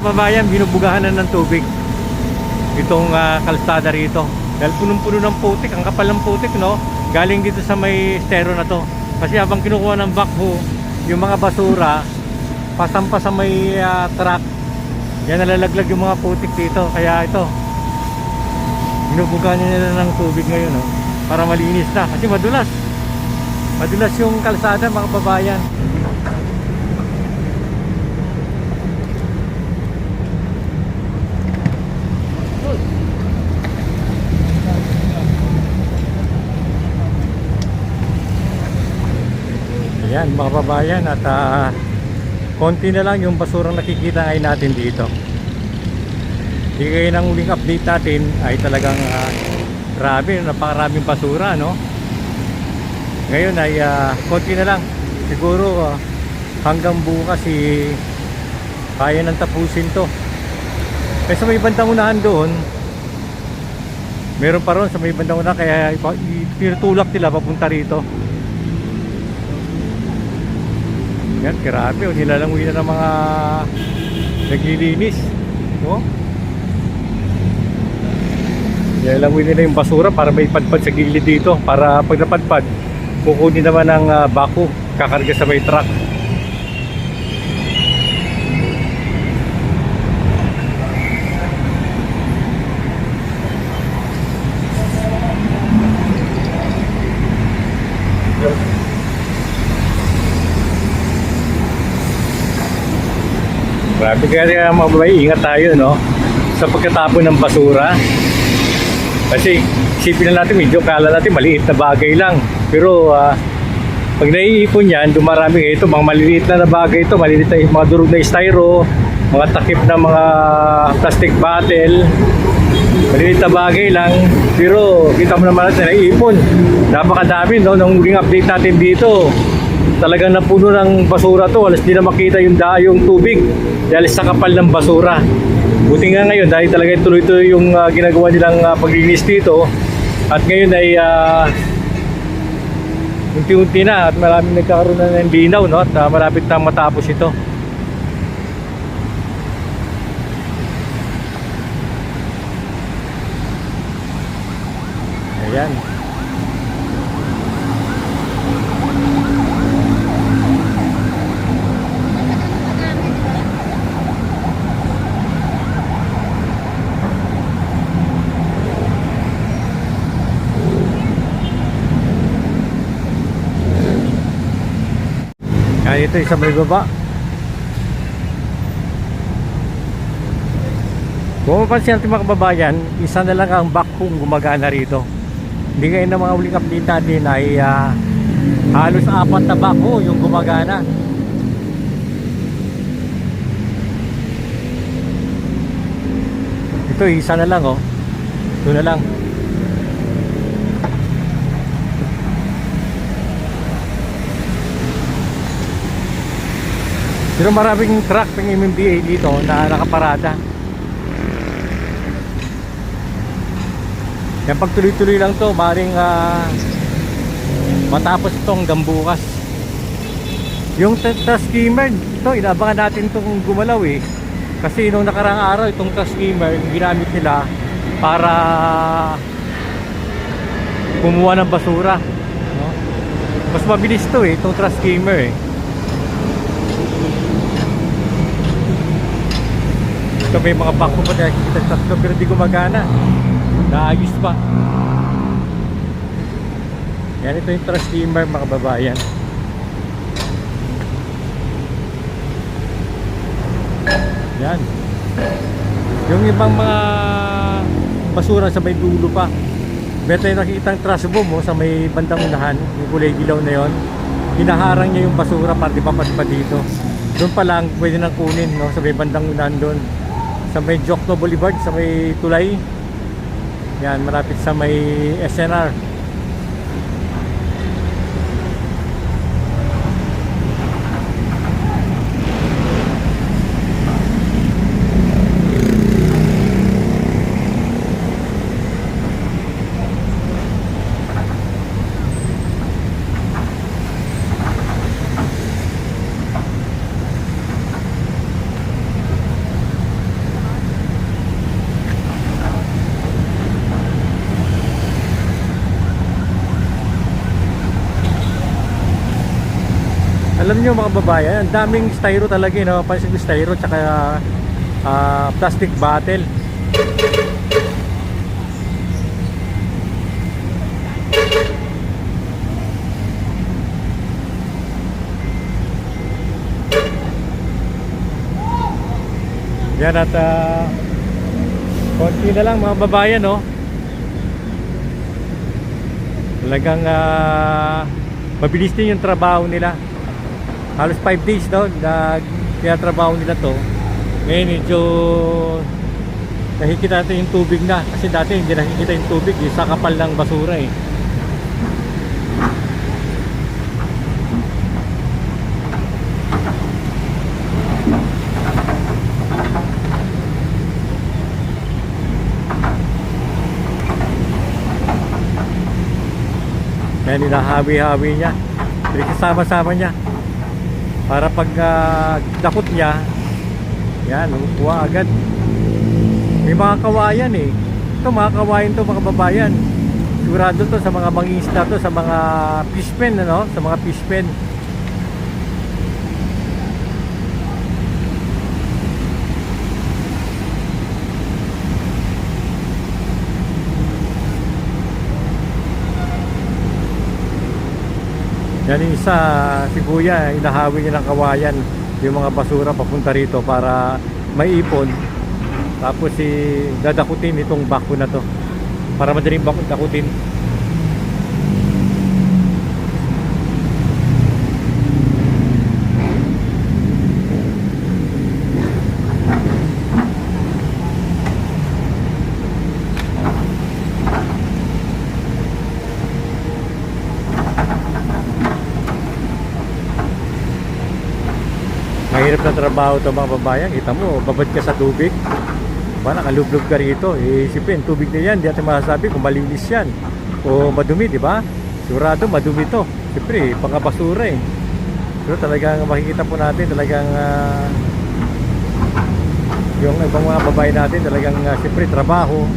kababayan, binubugahan na ng tubig itong kalsada rito dahil punong-puno ng putik, ang kapal ng putik, no? Galing dito sa may estero na to. Kasi habang kinukuha ng backhoe yung mga basura pasampa sa may truck, yan nalalaglag yung mga putik dito. Kaya ito, binubugahan nila ng tubig ngayon, no? Para malinis na kasi madulas yung kalsada, mga kababayan. Ayan mga kababayan, at konti na lang yung basurang nakikita ay natin dito. Di kayo ng huling update natin ay talagang grabe, napakaraming basura, no? Ngayon ay konti na lang. Siguro hanggang bukas kaya nang tapusin to. Kasi sa may bandang unahan doon, meron pa ron sa may bandang unahan, kaya tinutulak nila papunta rito. Yan, grabe, nilalangoy na ng mga naglilinis, no? Nilalangoy nila yung basura para may padpad sa gilid dito, para pag napadpad kukunin naman ng backhoe, kakarga sa may truck. Grabe, kaya mga babae, ingat tayo, no? Sa pagkatapon ng basura. Kasi isipin na natin, medyo kala natin maliit na bagay lang. Pero pag naiipon yan, dumarami ito, mga maliliit na bagay ito, maliliit na mga durog na styro, mga takip na mga plastic bottle, maliliit na bagay lang. Pero kita mo naman natin, naiipon. Napakadami, no? Nung huling update natin dito, talagang napuno ng basura to, alas di na makita yung tubig dahil sa kapal ng basura. Buti nga ngayon dahil talaga tuloy-tuloy yung ginagawa nilang paglinis dito, at ngayon ay unti-unti na at maraming nagkakaroon na ng linaw, no? At malapit na matapos ito. Ayan. Kaya ito isa may baba. Kung mapansin natin mga kababayan, isa na lang ang backhoe gumagana rito. Hindi ngayon na mga huling update natin ay halos 4 na backhoe yung gumagana. Ito isa na lang, oh. Ito na lang. Pero maraming truck ng MMDA dito na nakaparada. Yan, pag tuloy-tuloy lang to, maring matapos itong hanggang bukas. Yung skimmer, ito inabangan natin itong gumalaw, eh. Kasi nung nakarang araw itong skimmer ginamit nila para kumuha ng basura, no? Mas mabilis to, eh, itong skimmer, eh. Ito may mga backhoe pa na kita tatlo pero di gumagana. Naayos pa. Yan, ito yung steamer mga kababayan. Yan. Yung ibang mga basura sa may dulo pa. Meron tayong nakikitang trash bomb, sa may bandang unahan, yung kulay dilaw na yon. Hinaharang niya yung basura para di papadpad dito. Doon pa lang pwede nang kunin, no, sa may bandang unahan doon. Sa may Jokno Boulevard, sa may tulay. Yan, malapit sa may SNR. Alam niyo mga babayan, ang daming styro talaga, no? Pansin ko styro tsaka plastic bottle. Yan at konti na lang mga babayan, no? Talagang mabilis din yung trabaho nila. Halos 5 days, no, na tinatrabaho nila to. Ngayon medyo nakikita natin yung tubig na. Kasi dati hindi nakikita yung tubig, yung sa kapal ng basura eh. Yan, hinahawi-hawi niya. Pinagsasama-sama niya. Para pag dakot niya, yan, kuha agad. May mga kawayan eh. Ito mga kawayan to mga babayan. Sigurado to sa mga mangingisda to, sa mga fishpen, ano? Sa mga fishpen. Yan yung isa, si Kuya, inahawi niya ng kawayan yung mga basura papunta rito para maipon. Tapos dadakutin itong bako na to para madaling dakutin. Mahirap na trabaho to mga babayan. Kita mo, babad ka sa tubig. Ba, nakalublob ka rito. Isipin, tubig na yan. Di natin masasabi kung malinis yan o madumi, di ba? Sigurado, madumi to. Siyempre, pangabasura eh. Pero talagang makikita po natin, talagang yung ibang mga babae natin, talagang siyempre, trabaho.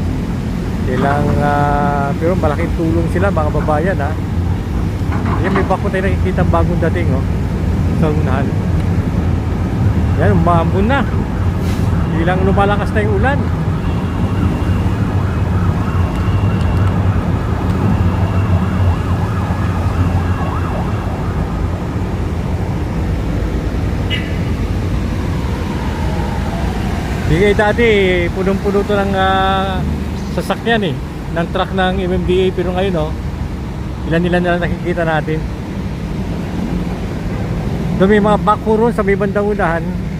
Pero malaking tulong sila mga babayan, ha. Yan, may bako tayo nakikita bagong dating, oh. Sa unahan. Yan, umambon na. Bilang lumalakas na yung ulan. Bigay dati, punong-puno to ng sasakyan eh. Ng truck ng MMDA. Pero ngayon, oh, ilan-ilan na lang nakikita natin. Doon may mga bako ron sa may bandang unahan.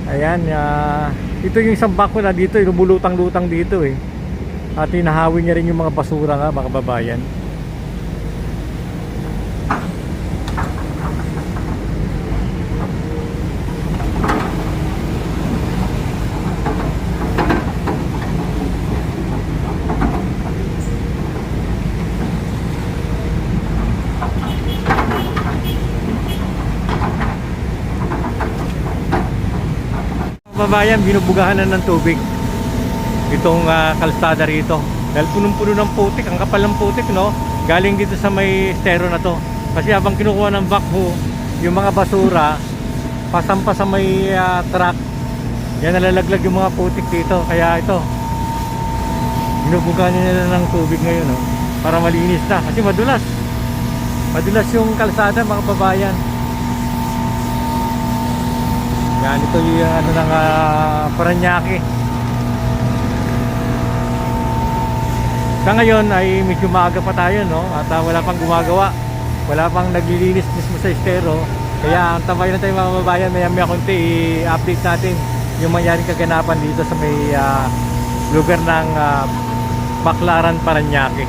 Ayan, ito yung isang bako na dito, lumulutang-lutang dito eh. At hinahawi niya rin yung mga basura nga mga babayan. Babayan, binubugahan na ng tubig itong kalsada rito dahil punong-puno ng putik, ang kapal ng putik, no? Galing dito sa may estero na to kasi habang kinukuha ng backhoe yung mga basura pasampa sa may truck, yan nalalaglag yung mga putik dito. Kaya ito, binubugahan nila ng tubig ngayon, no? Para malinis na kasi madulas yung kalsada mga babayan. Yan, ito yung ano ng Paranaque. Sa ngayon ay medyo maaga pa tayo, no? At wala pang gumagawa. Wala pang naglilinis mismo sa estero. Kaya ang tambay na tayo mga babayan, maya konti i-update natin yung mangyaring kaganapan dito sa may lugar ng Baclaran, Paranaque.